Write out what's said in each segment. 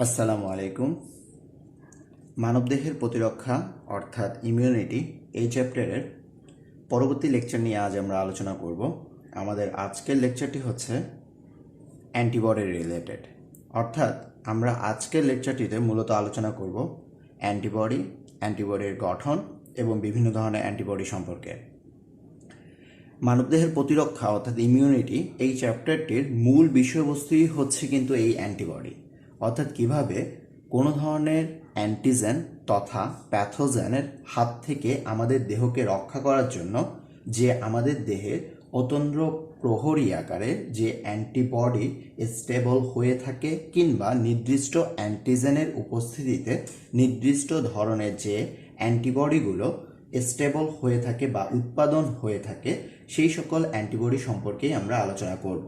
আসসালামু আলাইকুম। মানবদেহের প্রতিরক্ষা অর্থাৎ ইমিউনিটি এই চ্যাপ্টারের পরবর্তী লেকচার নিয়ে আজ আমরা আলোচনা করব। আমাদের আজকের লেকচারটি হচ্ছে অ্যান্টিবডি রিলেটেড, অর্থাৎ আমরা আজকের লেকচারটিতে মূলত আলোচনা করব অ্যান্টিবডির গঠন এবং বিভিন্ন ধরনের অ্যান্টিবডি সম্পর্কে। মানবদেহের প্রতিরক্ষা অর্থাৎ ইমিউনিটি এই চ্যাপ্টারটির মূল বিষয়বস্তুই হচ্ছে কিন্তু এই অ্যান্টিবডি, অর্থাৎ কিভাবে কোনো ধরনের অ্যান্টিজেন তথা প্যাথোজেনের হাত থেকে আমাদের দেহকে রক্ষা করার জন্য যে আমাদের দেহের অতন্দ্র প্রহরী আকারে যে অ্যান্টিবডি স্টেবল হয়ে থাকে কিংবা নির্দিষ্ট অ্যান্টিজেনের উপস্থিতিতে নির্দিষ্ট ধরনের যে অ্যান্টিবডিগুলো স্টেবল হয়ে থাকে বা উৎপাদন হয়ে থাকে সেই সকল অ্যান্টিবডি সম্পর্কেই আমরা আলোচনা করব।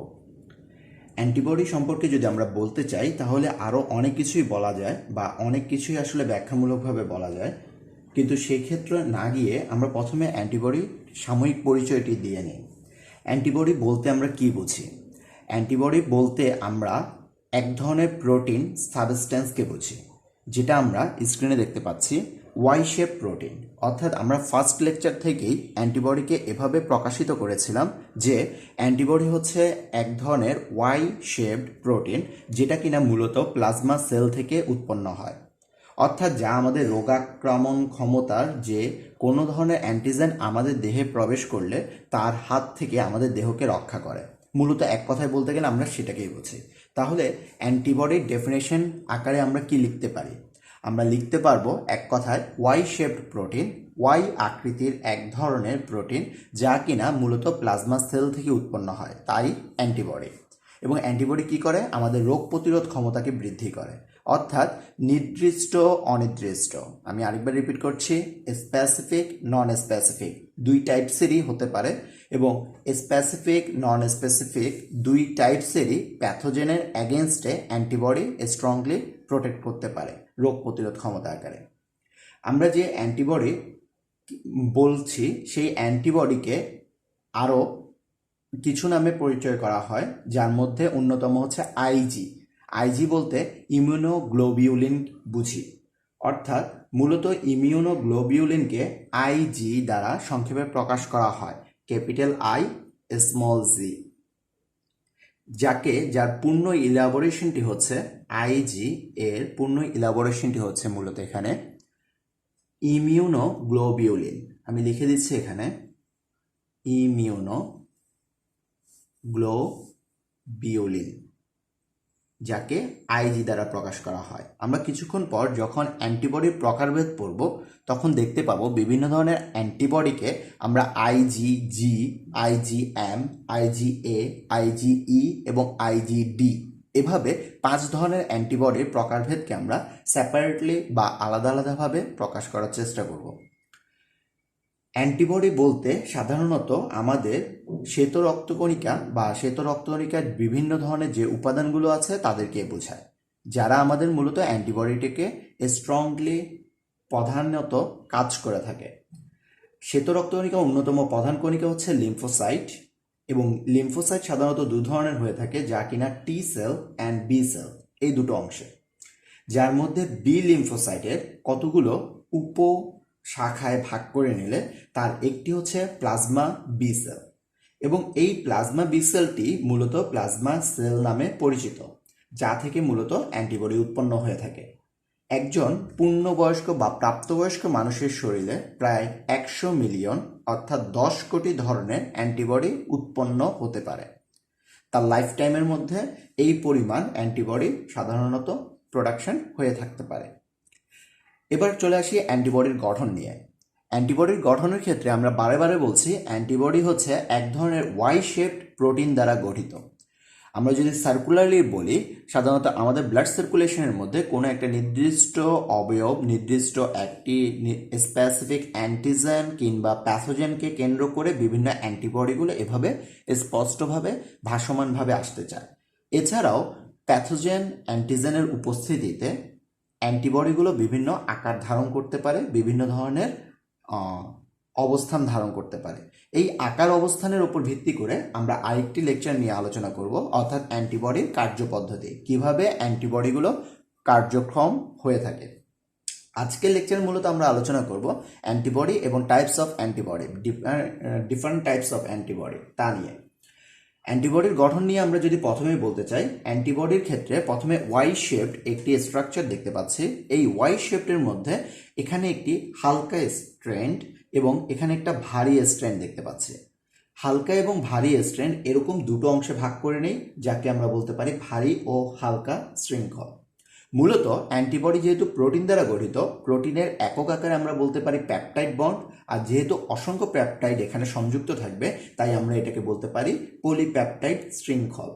অ্যান্টিবডি সম্পর্কে যদি আমরা বলতে চাই তাহলে আরও অনেক কিছুই বলা যায় বা অনেক কিছুই আসলে ব্যাখ্যামূলকভাবে বলা যায়, কিন্তু সেই ক্ষেত্রে না গিয়ে আমরা প্রথমে অ্যান্টিবডি সাময়িক পরিচয়টি দিয়ে নিই। অ্যান্টিবডি বলতে আমরা কি বুঝি? অ্যান্টিবডি বলতে আমরা এক ধরনের প্রোটিন সাবস্ট্যান্সকে বুঝি, যেটা আমরা স্ক্রিনে দেখতে পাচ্ছি ওয়াই শেপ প্রোটিন। অর্থাৎ আমরা ফার্স্ট লেকচার থেকেই অ্যান্টিবডিকে এভাবে প্রকাশিত করেছিলাম যে অ্যান্টিবডি হচ্ছে এক ধরনের ওয়াই শেপড প্রোটিন, যেটা কিনা মূলত প্লাজমা সেল থেকে উৎপন্ন হয়। অর্থাৎ যা আমাদের রোগাক্রমণ ক্ষমতার যে কোনো ধরনের অ্যান্টিজেন আমাদের দেহে প্রবেশ করলে তার হাত থেকে আমাদের দেহকে রক্ষা করে। মূলত এক কথায় বলতে গেলে আমরা সেটাকেই বুঝি। তাহলে অ্যান্টিবডির ডেফিনেশন আকারে আমরা কি লিখতে পারি? আমরা লিখতে পারবো এক কথায় ওয়াই শেপড প্রোটিন, ওয়াই আকৃতির এক ধরনের প্রোটিন যা কিনা মূলত প্লাজমা সেল থেকে উৎপন্ন হয়, তাই অ্যান্টিবডি। এবং অ্যান্টিবডি কি করে? আমাদের রোগ প্রতিরোধ ক্ষমতাকে বৃদ্ধি করে। অর্থাৎ নির্দিষ্ট অনির্দিষ্ট, আমি আরেকবার রিপিট করছি, স্পেসিফিক নন স্পেসিফিক দুই টাইপসেরই হতে পারে, এবং স্পেসিফিক নন স্পেসিফিক দুই টাইপসেরই প্যাথোজেনের অ্যাগেনস্টে অ্যান্টিবডি স্ট্রংলি প্রোটেক্ট করতে পারে রোগ প্রতিরোধ ক্ষমতা আকারে। আমরা যে অ্যান্টিবডি বলছি সেই অ্যান্টিবডিকে আরও কিছু নামে পরিচয় করা হয়, যার মধ্যে অন্যতম হচ্ছে আইজি। আইজি বলতে ইমিউনোগ্লোবিউলিন বুঝি, অর্থাৎ মূলত ইমিউনোগ্লোবিউলিনকে আইজি দ্বারা সংক্ষেপে প্রকাশ করা হয়, ক্যাপিটাল আই স্মল জি, যার পূর্ণ ইলাবোরেশনটি হচ্ছে আইজি এর পূর্ণ ইলাবোরেশনটি হচ্ছে মূলত এখানে ইমিউনোগ্লোবিউলিন। আমি লিখে দিচ্ছি এখানে ইমিউনোগ্লোবিউলিন, যাকে আইজি দ্বারা প্রকাশ করা হয়। আমরা কিছুক্ষণ পর যখন অ্যান্টিবডির প্রকারভেদ পড়ব তখন দেখতে পাবো বিভিন্ন ধরনের অ্যান্টিবডিকে আমরা আইজিজি, আইজিএম, আইজিএ, আইজিই এবং আইজিডি এভাবে 5 ধরনের অ্যান্টিবডির প্রকারভেদকে আমরা সেপারেটলি বা আলাদা আলাদাভাবে প্রকাশ করার চেষ্টা করব। অ্যান্টিবডি বলতে সাধারণত আমাদের শ্বেত রক্তকণিকা বা শ্বেত রক্তকণিকার বিভিন্ন ধরনের যে উপাদানগুলো আছে তাদেরকে বোঝায়, যারা আমাদের মূলত অ্যান্টিবডিটিকে স্ট্রংলি প্রধানত কাজ করে থাকে। শ্বেত রক্তকণিকা অন্যতম প্রধান কণিকা হচ্ছে লিম্ফোসাইট, এবং লিম্ফোসাইট সাধারণত দু ধরনের হয়ে থাকে, যা কিনা T cell and B cell, এই দুটো অংশে। যার মধ্যে বি লিম্ফোসাইটের কতগুলো উপ শাখায় ভাগ করে নিলে তার একটি হচ্ছে প্লাজমা বি সেল, এবং এই প্লাজমা বি সেলটি মূলত প্লাজমা সেল নামে পরিচিত, যা থেকে মূলত অ্যান্টিবডি উৎপন্ন হয়ে থাকে। একজন পূর্ণবয়স্ক বা প্রাপ্তবয়স্ক মানুষের শরীরে প্রায় 100 মিলিয়ন অর্থাৎ 10 কোটি ধরনের অ্যান্টিবডি উৎপন্ন হতে পারে। তার লাইফ টাইমের মধ্যে এই পরিমাণ অ্যান্টিবডি সাধারণত প্রোডাকশন হয়ে থাকতে পারে। এবার চলে আসি অ্যান্টিবডির গঠন নিয়ে। অ্যান্টিবডির গঠনের ক্ষেত্রে আমরা বারে বারে বলছি অ্যান্টিবডি হচ্ছে এক ধরনের ওয়াই শেপড প্রোটিন দ্বারা গঠিত। আমরা যদি সার্কুলারলি বলি, সাধারণত আমাদের ব্লাড সার্কুলেশনের মধ্যে কোনো একটা নির্দিষ্ট অবয়ব, নির্দিষ্ট একটি স্পেসিফিক অ্যান্টিজেন কিংবা প্যাথোজেনকে কেন্দ্র করে বিভিন্ন অ্যান্টিবডিগুলো এভাবে স্পষ্টভাবে ভাসমানভাবে আসতে চায়। এছাড়াও প্যাথোজেন অ্যান্টিজেনের উপস্থিতিতে অ্যান্টিবডিগুলো বিভিন্ন আকার ধারণ করতে পারে, বিভিন্ন ধরনের অবস্থান ধারণ করতে পারে। এই আকার অবস্থানের উপর ভিত্তি করে আমরা আরেকটি লেকচার নিয়ে আলোচনা করব, অর্থাৎ অ্যান্টিবডির কার্যপদ্ধতি, কিভাবে অ্যান্টিবডিগুলো কার্যক্রম হয়ে থাকে। আজকের লেকচার মূলত আমরা আলোচনা করব অ্যান্টিবডি এবং types of antibody, different types of antibody তা নিয়ে। অ্যান্টিবডির গঠন নিয়ে আমরা যদি প্রথমেই বলতে চাই, অ্যান্টিবডির ক্ষেত্রে প্রথমে ওয়াই শেপড একটি স্ট্রাকচার দেখতে পাচ্ছি। এই ওয়াই শেপটের মধ্যে এখানে একটি হালকা স্ট্র্যান্ড এবং এখানে একটা ভারী স্ট্র্যান্ড দেখতে পাচ্ছি। হালকা এবং ভারী স্ট্র্যান্ড এরকম দুটো অংশে ভাগ করে নেই, যাকে আমরা বলতে পারি ভারী ও হালকা শৃঙ্খল। মূলত অ্যান্টিবডি যেহেতু প্রোটিন দ্বারা গঠিত, প্রোটিনের একক আকারে আমরা বলতে পারি পেপটাইড বন্ড, আর যেহেতু অসংখ্য পেপটাইড এখানে সংযুক্ত থাকবে তাই আমরা এটাকে বলতে পারি পলিপেপটাইড শৃঙ্খল।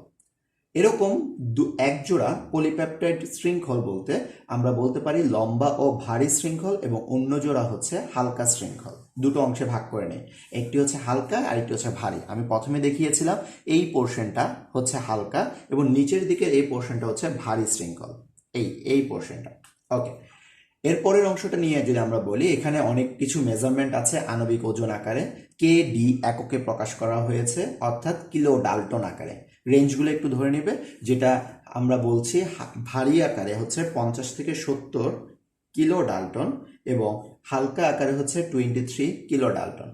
এরকম এক জোড়া পলিপেপটাইড শৃঙ্খল বলতে আমরা বলতে পারি লম্বা ও ভারী শৃঙ্খল, এবং অন্য জোড়া হচ্ছে হালকা শৃঙ্খল। দুটো অংশে ভাগ করে নেই, একটি হচ্ছে হালকা আর একটি হচ্ছে ভারী। আমি প্রথমে দেখিয়েছিলাম এই পোর্শনটা হচ্ছে হালকা এবং নিচের দিকের এই পোর্শনটা হচ্ছে ভারী শৃঙ্খল, এই পোর্শনটা। ওকে, এরপরের অংশটা নিয়ে যদি আমরা বলি, এখানে অনেক কিছু মেজারমেন্ট আছে আণবিক ওজন আকারে, কেডি এককে প্রকাশ করা হয়েছে, অর্থাৎ কিলো ডাল্টন আকারে। রেঞ্জগুলো একটু ধরে নেবে, যেটা আমরা বলছি ভারী আকারে হচ্ছে 50 থেকে 70 কিলো ডাল্টন এবং হালকা আকারে হচ্ছে 23 কিলো ডাল্টন,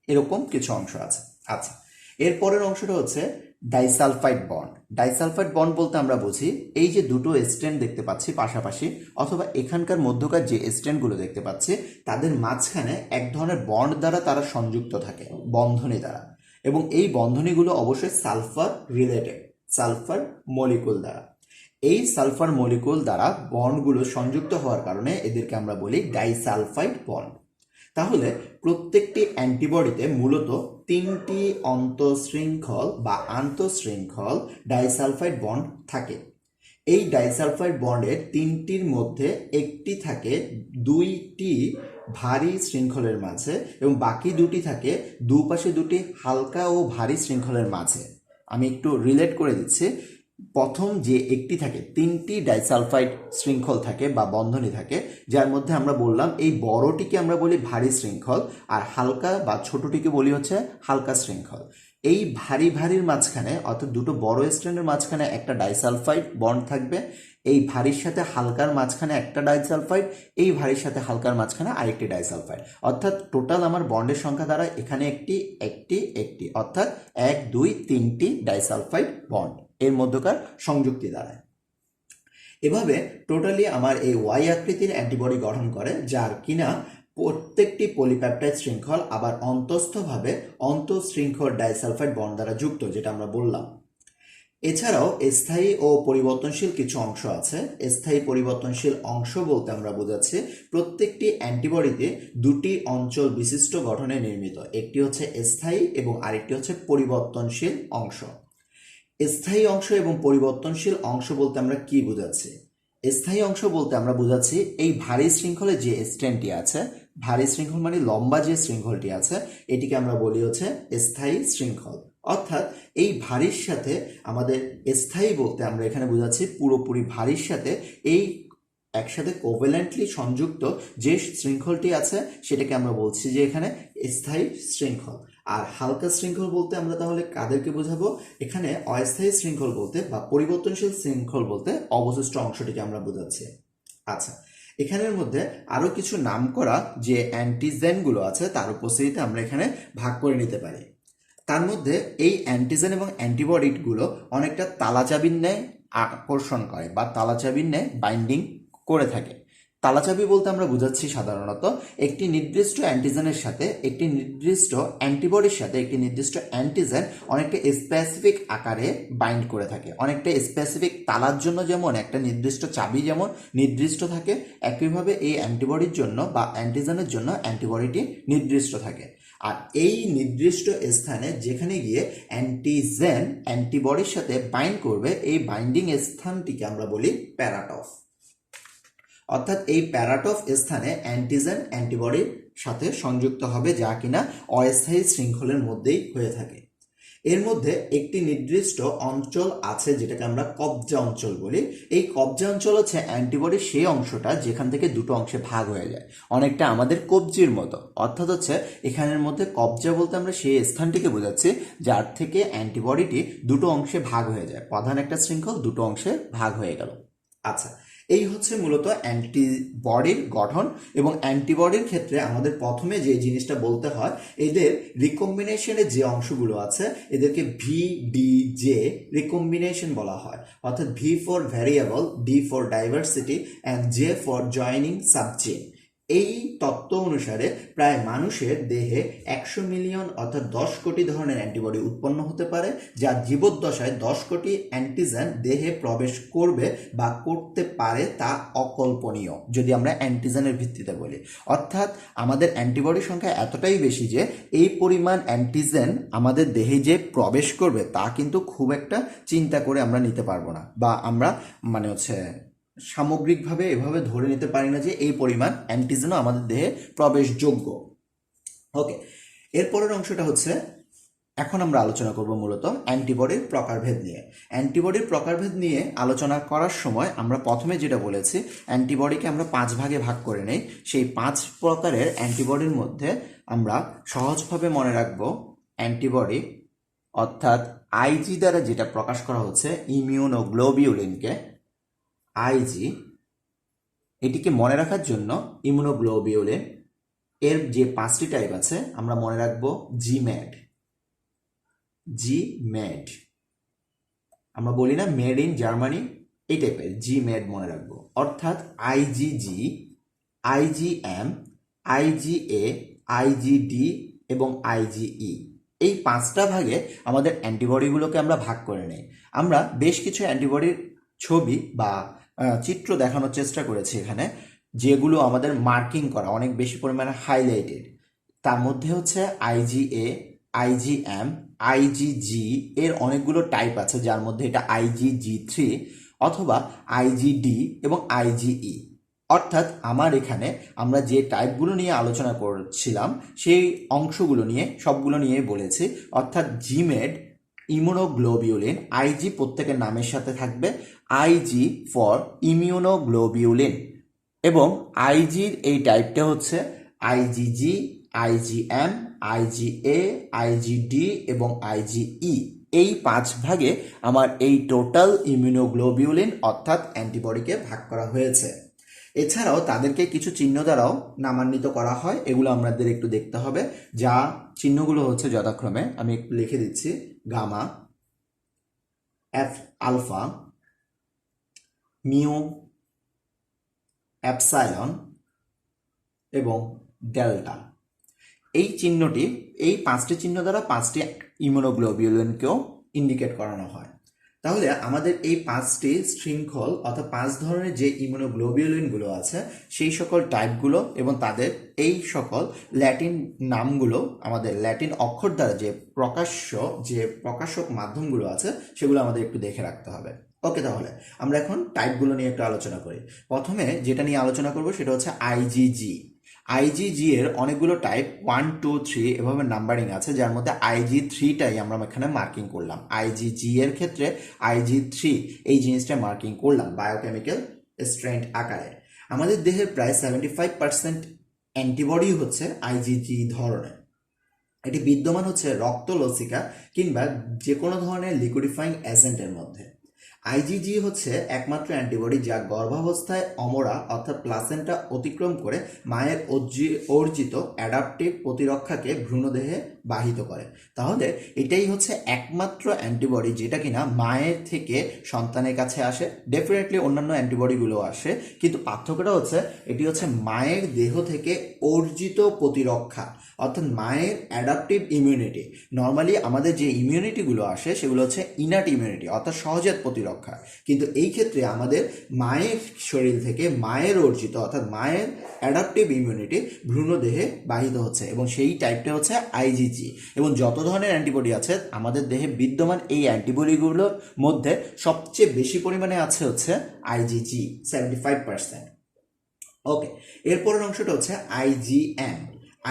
এরকম কিছু অংশ আছে। আচ্ছা, এরপরের অংশটা হচ্ছে ডাইসালফাইড বন্ড। ডাইসালফাইড বন্ড বলতে আমরা বুঝি এই যে দুটো স্ট্র্যান্ড দেখতে পাচ্ছি পাশাপাশি, অথবা এখানকার মধ্যকার যে স্ট্র্যান্ডগুলো দেখতে পাচ্ছি তাদের মাঝখানে এক ধরনের বন্ড দ্বারা তারা সংযুক্ত থাকে, বন্ধনী দ্বারা, এবং এই বন্ধনীগুলো অবশ্যই সালফার রিলেটেড, সালফার মলিকুল দ্বারা। এই সালফার মলিকুল দ্বারা বন্ডগুলো সংযুক্ত হওয়ার কারণে এদেরকে আমরা বলি ডাইসালফাইড বন্ড। তাহলে প্রত্যেকটি অ্যান্টিবডিতে মূলত 3টি অন্তঃশৃঙ্খল বা আন্তঃশৃঙ্খল ডাইসালফাইড বন্ড থাকে। এই ডাইসালফাইড বন্ডের 3টির মধ্যে একটি থাকে 2টি ভারী শৃঙ্খলের মাঝে এবং বাকি দুটি থাকে দুপাশে দুটি হালকা ও ভারী শৃঙ্খলের মাঝে। আমি একটু রিলেট করে দিচ্ছি। প্রথম যে একটি থাকে, 3টি ডাইসালফাইড শৃঙ্খল থাকে বা বন্ধনী থাকে, যার মধ্যে আমরা বললাম এই বড়টিকে আমরা বলি ভারী শৃঙ্খল আর হালকা বা ছোটটিকে বলি হচ্ছে হালকা শৃঙ্খল। এই ভারীর মাঝখানে, অর্থাৎ দুটো বড় স্ট্র্যান্ডের মাঝখানে একটা ডাইসালফাইড বন্ড থাকবে, এই ভারীর সাথে হালকার মাঝখানে একটা ডাইসালফাইড, এই ভারীর সাথে হালকার মাঝখানে আরেকটি ডাইসালফাইড, অর্থাৎ টোটাল আমার বন্ডের সংখ্যা দ্বারা এখানে একটি অর্থাৎ 1 2 3টি ডাইসালফাইড বন্ড এর মধ্যকার সংযুক্তি দ্বারায়। এভাবে টোটালি আমার এই ওয়াই আকৃতির অ্যান্টিবডি গঠন করে, যার কিনা প্রত্যেকটি পলিপ্যাপটাইড শৃঙ্খল আবার অন্তঃস্থভাবে অন্তঃশৃঙ্খল ডাইসালফাইড বন্ড দ্বারা যুক্ত, যেটা আমরা বললাম। এছাড়াও স্থায়ী ও পরিবর্তনশীল কিছু অংশ আছে। স্থায়ী পরিবর্তনশীল অংশ বলতে আমরা বোঝাচ্ছি প্রত্যেকটি অ্যান্টিবডিতে দুটি অঞ্চল বিশিষ্ট গঠনে নির্মিত, একটি হচ্ছে স্থায়ী এবং আরেকটি হচ্ছে পরিবর্তনশীল অংশ। স্থায়ী অংশ এবং পরিবর্তনশীল অংশ বলতে আমরা কি বোঝাচ্ছি? স্থায়ী অংশ বলতে আমরা বোঝাচ্ছি এই ভারী শৃঙ্খলে যে স্ট্র্যান্ডটি আছে, ভারী শৃঙ্খল মানে লম্বা যে শৃঙ্খলটি আছে, এটিকে আমরা বলি হচ্ছে স্থায়ী শৃঙ্খল। অর্থাৎ এই ভারীর সাথে আমাদের স্থায়ী বলতে আমরা এখানে বোঝাচ্ছি পুরোপুরি ভারীর সাথে এই একসাথে কোভ্যালেন্টলি সংযুক্ত যে শৃঙ্খলটি আছে সেটাকে আমরা বলছি যে এখানে স্থায়ী শৃঙ্খল। আর হালকা শৃঙ্খল বলতে আমরা তাহলে কাদেরকে বোঝাবো? এখানে অস্থায়ী শৃঙ্খল বলতে বা পরিবর্তনশীল শৃঙ্খল বলতে অবশিষ্ট অংশটিকে আমরা বোঝাচ্ছি। আচ্ছা, এখানের মধ্যে আরো কিছু নাম করা যে অ্যান্টিজেনগুলো আছে তার উপস্থিতিতে আমরা এখানে ভাগ করে নিতে পারি। তার মধ্যে এই অ্যান্টিজেন এবং অ্যান্টিবডিগুলো অনেকটা তালাচাবির ন্যায় আকর্ষণ করে বা তালাচাবির ন্যায় বাইন্ডিং করে থাকে। তালাচাবি বলতে আমরা বোঝাচ্ছি সাধারণত একটি নির্দিষ্ট অ্যান্টিজেনের সাথে একটি নির্দিষ্ট অ্যান্টিবডির সাথে একটি নির্দিষ্ট অ্যান্টিজেন অনেকটা স্পেসিফিক আকারে বাইন্ড করে থাকে। অনেকটা স্পেসিফিক তালার জন্য যেমন একটা নির্দিষ্ট চাবি যেমন নির্দিষ্ট থাকে, একইভাবে এই অ্যান্টিবডির জন্য বা অ্যান্টিজেনের জন্য অ্যান্টিবডিটি নির্দিষ্ট থাকে। আর এই নির্দিষ্ট স্থানে যেখানে গিয়ে অ্যান্টিজেন অ্যান্টিবডির সাথে বাইন্ড করবে, এই বাইন্ডিং স্থানটিকে আমরা বলি প্যারাটফ। অর্থাৎ এই প্যারাটফ স্থানে অ্যান্টিজেন অ্যান্টিবডির সাথে সংযুক্ত হবে, যা কিনা অস্থায়ী শৃঙ্খলের মধ্যেই হয়ে থাকে। এর মধ্যে একটি নির্দিষ্ট অঞ্চল আছে যেটাকে আমরা কবজা অঞ্চল বলি। এই কবজা অঞ্চল হচ্ছে অ্যান্টিবডির সেই অংশটা যেখান থেকে দুটো অংশে ভাগ হয়ে যায়, অনেকটা আমাদের কবজির মতো। অর্থাৎ হচ্ছে এখানের মধ্যে কবজা বলতে আমরা সেই স্থানটিকে বোঝাচ্ছি যার থেকে অ্যান্টিবডিটি দুটো অংশে ভাগ হয়ে যায়, প্রধান একটা শৃঙ্খল দুটো অংশে ভাগ হয়ে গেল। আচ্ছা, এই হচ্ছে মূলত অ্যান্টিবডির গঠন। এবং অ্যান্টিবডির ক্ষেত্রে আমাদের প্রথমে যে জিনিসটা বলতে হয়, এদের রিকম্বিনেশনের যে অংশগুলো আছে এদেরকে VDJ রিকম্বিনেশন বলা হয়। অর্থাৎ V for variable, D for diversity and J for joining subchain. এই তত্ত্ব অনুসারে প্রায় মানুষের দেহে 100 মিলিয়ন অর্থাৎ 10 কোটি ধরনের অ্যান্টিবডি উৎপন্ন হতে পারে, যা জীবদ্দশায় 10 কোটি অ্যান্টিজেন দেহে প্রবেশ করবে বা করতে পারে তা অকল্পনীয়, যদি আমরা অ্যান্টিজেনের ভিত্তিতে বলি। অর্থাৎ আমাদের অ্যান্টিবডির সংখ্যা এতটাই বেশি যে এই পরিমাণ অ্যান্টিজেন আমাদের দেহে যে প্রবেশ করবে তা কিন্তু খুব একটা চিন্তা করে আমরা নিতে পারবো না, বা আমরা সামগ্রিকভাবে এভাবে ধরে নিতে পারি না যে এই পরিমাণ অ্যান্টিজেনও আমাদের দেহে প্রবেশযোগ্য। ওকে, এরপরের অংশটা হচ্ছে এখন আমরা আলোচনা করব মূলত অ্যান্টিবডির প্রকারভেদ নিয়ে। অ্যান্টিবডির প্রকারভেদ নিয়ে আলোচনা করার সময় আমরা প্রথমে যেটা বলেছি, অ্যান্টিবডিকে আমরা 5 ভাগে ভাগ করে নেই। সেই 5 প্রকারের অ্যান্টিবডির মধ্যে আমরা সহজভাবে মনে রাখবো অ্যান্টিবডি, অর্থাৎ আইজি দ্বারা যেটা প্রকাশ করা হচ্ছে ইমিউনোগ্লোবিউলিনকে, আইজি, এটিকে মনে রাখার জন্য ইমিউনোগ্লোবিউলিন এর যে 5টি টাইপ আছে আমরা মনে রাখবো জিম্যাড। জিম্যাড, আমরা বলি না মেড ইন জার্মানি, এই টাইপের জিম্যাড মনে রাখবো। অর্থাৎ আইজিজি, আইজিএম, আইজিএ, আইজিডি এবং আইজিই, এই 5টা ভাগে আমাদের অ্যান্টিবডিগুলোকে আমরা ভাগ করে নেই। আমরা বেশ কিছু অ্যান্টিবডির ছবি বা চিত্র দেখানোর চেষ্টা করেছি এখানে, যেগুলো আমাদের মার্কিং করা অনেক বেশি পরিমাণে হাইলাইটেড। তার মধ্যে হচ্ছে আইজিএ, আইজিএম, আইজিজি এর অনেকগুলো টাইপ আছে, যার মধ্যে এটা IgG3 অথবা আইজিডি এবং আইজিই। অর্থাৎ আমার এখানে আমরা যে টাইপগুলো নিয়ে আলোচনা করছিলাম সেই অংশগুলো নিয়ে সবগুলো নিয়ে বলেছি। অর্থাৎ জিমেড, ইমিউনোগ্লোবিউলিন, আইজি প্রত্যেকের নামের সাথে থাকবে আইজি ফর ইমিউনোগ্লোবিউলিন, এবং আইজির এই টাইপটা হচ্ছে আইজিজি, আইজিএম, আইজিএ, আইজিডি এবং আইজিই। এই 5 ভাগে আমার এই টোটাল ইমিউনোগ্লোবিউলিন অর্থাৎ অ্যান্টিবডিকে ভাগ করা হয়েছে। এছাড়াও তাদেরকে কিছু চিহ্ন দ্বারাও নামান্বিত করা হয়, এগুলো আমাদের একটু দেখতে হবে। যা চিহ্নগুলো হচ্ছে যথাক্রমে আমি একটু লিখে দিচ্ছি: gamma, F alpha, mu, epsilon এবং ডেল্টা। এই চিহ্নটি, এই 5টি চিহ্ন দ্বারা 5টি ইমিউনোগ্লোবিউলিনকেও ইন্ডিকেট করানো হয়। তাহলে আমাদের এই 5টি শৃঙ্খল অর্থাৎ 5 ধরনের যে ইমিউনোগ্লোবিউলিনগুলো আছে সেই সকল টাইপগুলো এবং তাদের এই সকল ল্যাটিন নামগুলো, আমাদের ল্যাটিন অক্ষর দ্বারা যে প্রকাশক মাধ্যমগুলো আছে সেগুলো আমাদের একটু দেখে রাখতে হবে। ওকে, তাহলে আমরা এখন টাইপগুলো নিয়ে একটু আলোচনা করি। প্রথমে যেটা নিয়ে আলোচনা করব সেটা হচ্ছে আইজিজি। আইজিজি এর অনেকগুলো টাইপ 1, 2, 3 এভাবে নাম্বারিং আছে, যার মধ্যে IG3টাই আমরা এখানে মার্কিং করলাম। আইজিজি এর ক্ষেত্রে IG3 এই জিনিসটা মার্কিং করলাম বায়োকেমিক্যাল স্ট্রেন্থ আকারে। আমাদের দেহের প্রায় 75% অ্যান্টিবডি হচ্ছে আইজিজি ধরনের। এটি বিদ্যমান হচ্ছে রক্ত লসিকা কিংবা যে কোনো ধরনের লিকুইডিফাইং এজেন্টের মধ্যে। আইজিজি হচ্ছে একমাত্র অ্যান্টিবডি যা গর্ভাবস্থায় অমরা অর্থাৎ প্লাসেন্টা অতিক্রম করে মায়ের অর্জিত অ্যাডাপটিভ প্রতিরক্ষাকে ভ্রূণদেহে বাহিত করে। তাহলে এটাই হচ্ছে একমাত্র অ্যান্টিবডি যেটা কিনা মায়ের থেকে সন্তানের কাছে আসে। ডেফিনেটলি অন্যান্য অ্যান্টিবডিগুলো আসে, কিন্তু পার্থক্যটা হচ্ছে এটি হচ্ছে মায়ের দেহ থেকে অর্জিত প্রতিরক্ষা, অর্থাৎ মায়ের অ্যাডাপটিভ ইমিউনিটি। নর্মালি আমাদের যে ইমিউনিটিগুলো আসে সেগুলো হচ্ছে ইনার্ট ইমিউনিটি অর্থাৎ সহজাত প্রতিরক্ষা, কিন্তু এই ক্ষেত্রে আমাদের মায়ের শরীর থেকে মায়ের অর্জিত অর্থাৎ মায়ের অ্যাডাপটিভ ইমিউনিটি ভ্রূণদেহে বাহিত হচ্ছে, এবং সেই টাইপটা হচ্ছে আইজিজি। এবং যত ধরনের অ্যান্টিবডি আছে আমাদের দেহে বিদ্যমান এই অ্যান্টিবডিগুলোর মধ্যে সবচেয়ে বেশি পরিমাণে আছে হচ্ছে আইজিজি, 75%। ওকে, এরপরের অংশটা হচ্ছে আইজিএম।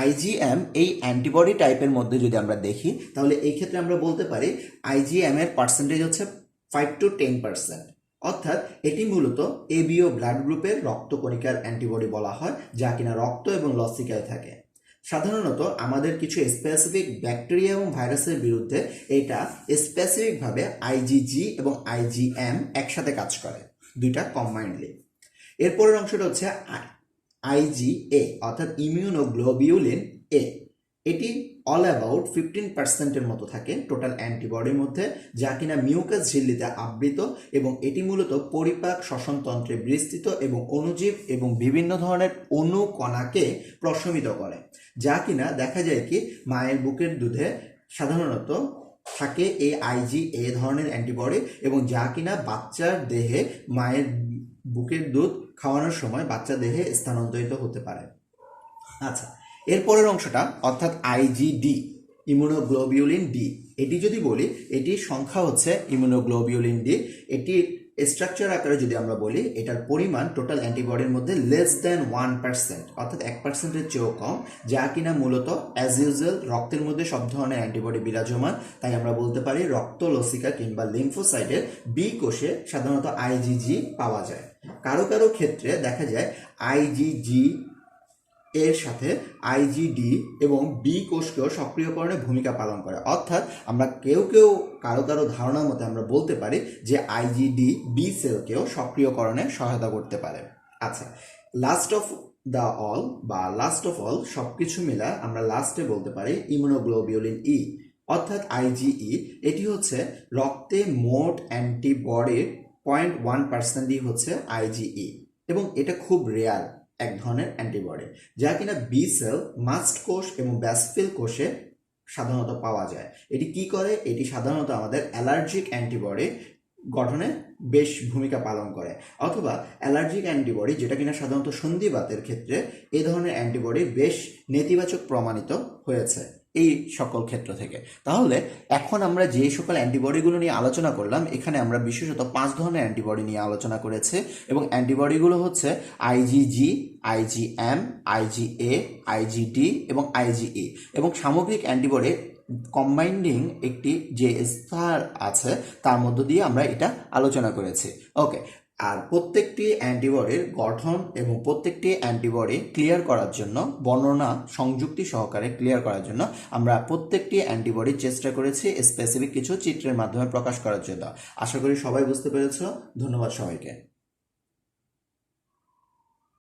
আইজিএম এই অ্যান্টিবডি টাইপের মধ্যে যদি আমরা দেখি তাহলে এই ক্ষেত্রে আমরা বলতে পারি আইজিএম এর পার্সেন্টেজ হচ্ছে 5 to 10%। অর্থাৎ এটি মূলত এবিও ব্লাড গ্রুপের রক্তকণিকার অ্যান্টিবডি বলা হয়, যা কিনা রক্ত এবং লসিকায় থাকে। সাধারণত আমাদের কিছু স্পেসিফিক ব্যাকটেরিয়া এবং ভাইরাসের বিরুদ্ধে এটা স্পেসিফিকভাবে আইজিজি এবং আইজিএম একসাথে কাজ করে। দুইটা কম্বাইন্ডলি। এরপরের অংশটা হচ্ছে আইজিএ অর্থাৎ ইমিউনোগ্লোবিউলিন এ। এটি অল অ্যাবাউট 15% মতো থাকে টোটাল অ্যান্টিবডির মধ্যে, যা কিনা মিউকাস ঝিল্লিতে আবৃত এবং এটি মূলত পরিপাক শ্বসনতন্ত্রে বিস্তৃত এবং অণুজীব এবং বিভিন্ন ধরনের অণুকণাকে প্রশমিত করে, যা কিনা দেখা যায় কি মায়ের বুকের দুধে সাধারণত থাকে এই আইজিএ ধরনের অ্যান্টিবডি, এবং যা কিনা বাচ্চার দেহে মায়ের বুকের দুধ খাওয়ানোর সময় বাচ্চা দেহে স্থানান্তরিত হতে পারে। আচ্ছা, এরপরের অংশটা অর্থাৎ আইজিডি ইমিউনোগ্লোবিউলিন ডি। এটি যদি বলি, এটির সংখ্যা হচ্ছে ইমিউনোগ্লোবিউলিন ডি। এটির স্ট্রাকচার আকারে যদি আমরা বলি, এটার পরিমাণ টোটাল অ্যান্টিবডির মধ্যে লেস দ্যান 1% অর্থাৎ 1%-এর চেয়েও কম, যা কিনা মূলত অ্যাজ ইউজুয়াল রক্তের মধ্যে সব ধরনের অ্যান্টিবডি বিরাজমান। তাই আমরা বলতে পারি রক্তলসিকা কিংবা লিম্ফোসাইটের বি কোষে সাধারণত আইজিজি পাওয়া যায়। কারো কারো ক্ষেত্রে দেখা যায় আইজিজি এর সাথে আইজিডি এবং বি কোষকেও সক্রিয়করণে ভূমিকা পালন করে, অর্থাৎ আমরা কেউ কারো ধারণার মতে আমরা বলতে পারি যে আইজিডি বি সেলকেও সক্রিয়করণে সহায়তা করতে পারে। আচ্ছা, লাস্ট অফ অল সবকিছু মিলা আমরা লাস্টে বলতে পারি ইমিউনোগ্লোবিউলিন ই অর্থাৎ আইজিই। এটি হচ্ছে রক্তে মোট অ্যান্টিবডির 0.1%ই হচ্ছে আইজিই, এবং এটা খুব রেয়ার এক ধরনের অ্যান্টিবডি, যা কিনা বি সেল, মাস্ট কোষ এবং ব্যাসফিল কোষে সাধারণত পাওয়া যায়। এটি কি করে? এটি সাধারণত আমাদের অ্যালার্জিক অ্যান্টিবডি গঠনে বেশ ভূমিকা পালন করে, অথবা অ্যালার্জিক অ্যান্টিবডি যেটা কিনা সাধারণত সন্ধিবাতের ক্ষেত্রে এই ধরনের অ্যান্টিবডি বেশ নেতিবাচক প্রমাণিত হয়েছে এই সকল ক্ষেত্র থেকে। তাহলে এখন আমরা যে সকল অ্যান্টিবডিগুলো নিয়ে আলোচনা করলাম, এখানে আমরা বিশেষত 5 ধরনের অ্যান্টিবডি নিয়ে আলোচনা করেছি, এবং অ্যান্টিবডিগুলো হচ্ছে আইজিজি, আইজিএম, আইজিএ, আইজিডি এবং আইজিই, এবং সামগ্রিক অ্যান্টিবডি কম্বাইন্ডিং একটি যে স্তর আছে তার মধ্য দিয়ে আমরা এটা আলোচনা করেছি। ওকে, আর প্রত্যেকটি অ্যান্টিবডির গঠন এবং প্রত্যেকটি অ্যান্টিবডি ক্লিয়ার করার জন্য, বর্ণনা সংযুক্তি সহকারে ক্লিয়ার করার জন্য আমরা প্রত্যেকটি অ্যান্টিবডির চেষ্টা করেছি স্পেসিফিক কিছু চিত্রের মাধ্যমে প্রকাশ করার জন্য। আশা করি সবাই বুঝতে পেরেছ। ধন্যবাদ সবাইকে।